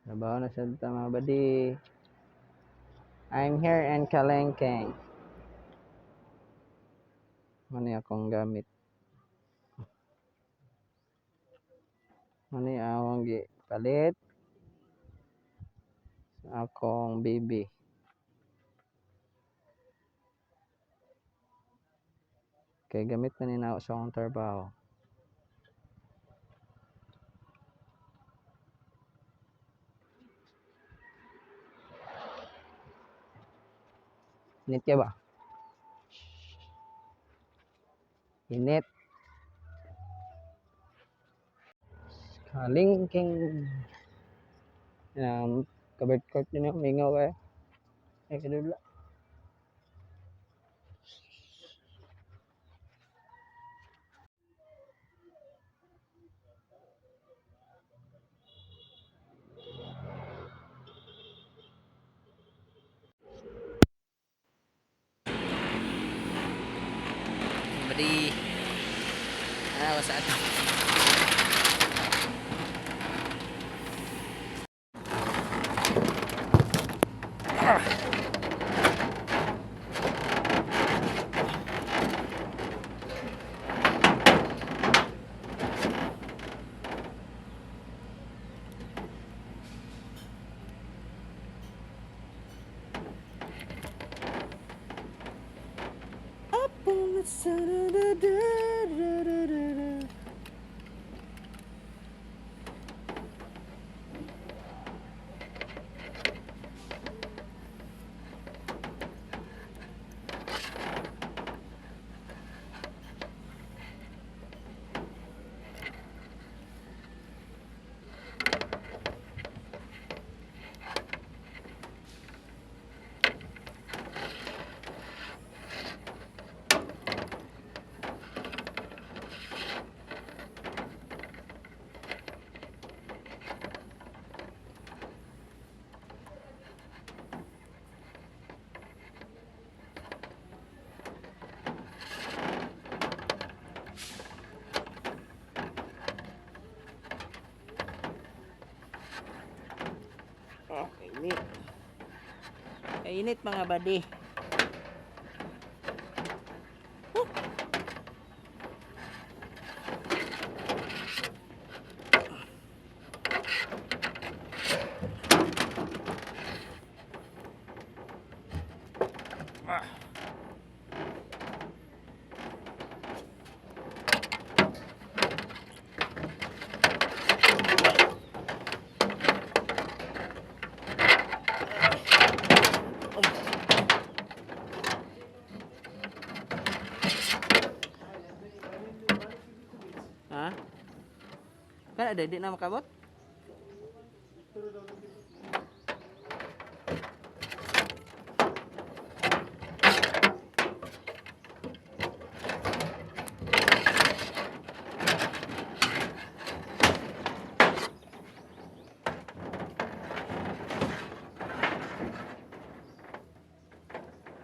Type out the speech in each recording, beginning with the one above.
Trabaho na sa mga badi. I'm here in Kalengkeng. Ano akong gamit? Ano akong palit? Akong baby. Kay gamit na nina sa akong trabaho. Init ka ba? Init. Kalengkeng. Kabit court din yung mingaw kayo. Ay, kadula. Badi. Ano sa ato? Init. Kainit mga badi. Ha? Kan ada di nama kabut?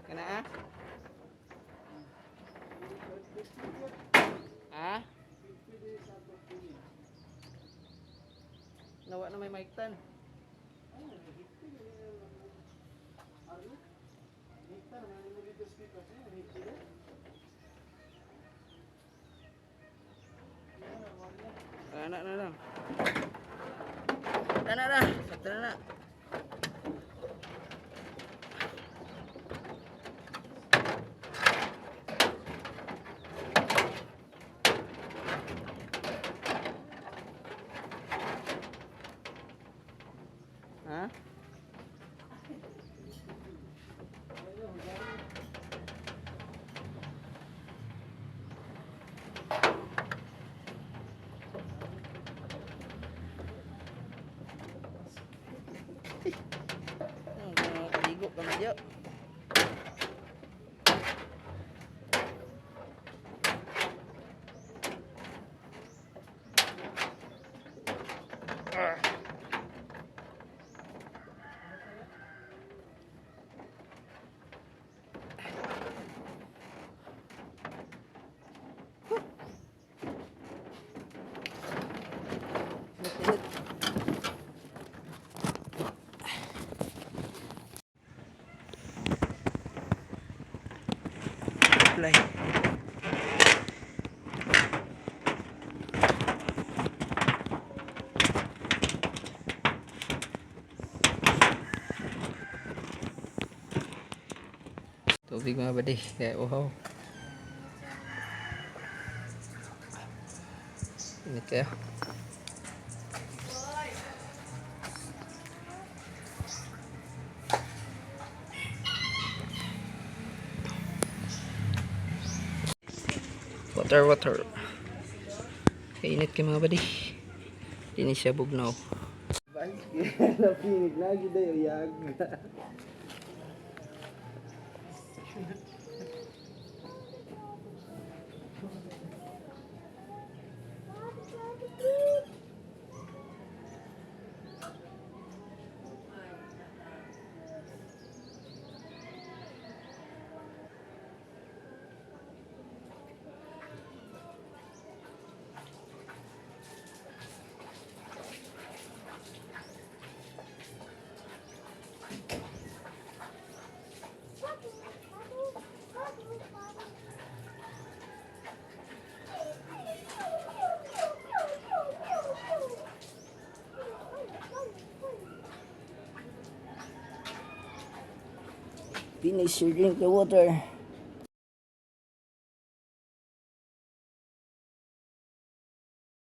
Kena ah? Ah? Nawa na may mic tan. Anak na lang. Anak na. Sakto na na. Ha? Kaligo ka medyo. tubig mga buddy. Kaya uhaw. Init kayo. Water. Kainit kayo mga buddy. Hindi siya bugnaw. Napinig lagi dayo yag. Finish your drink the water.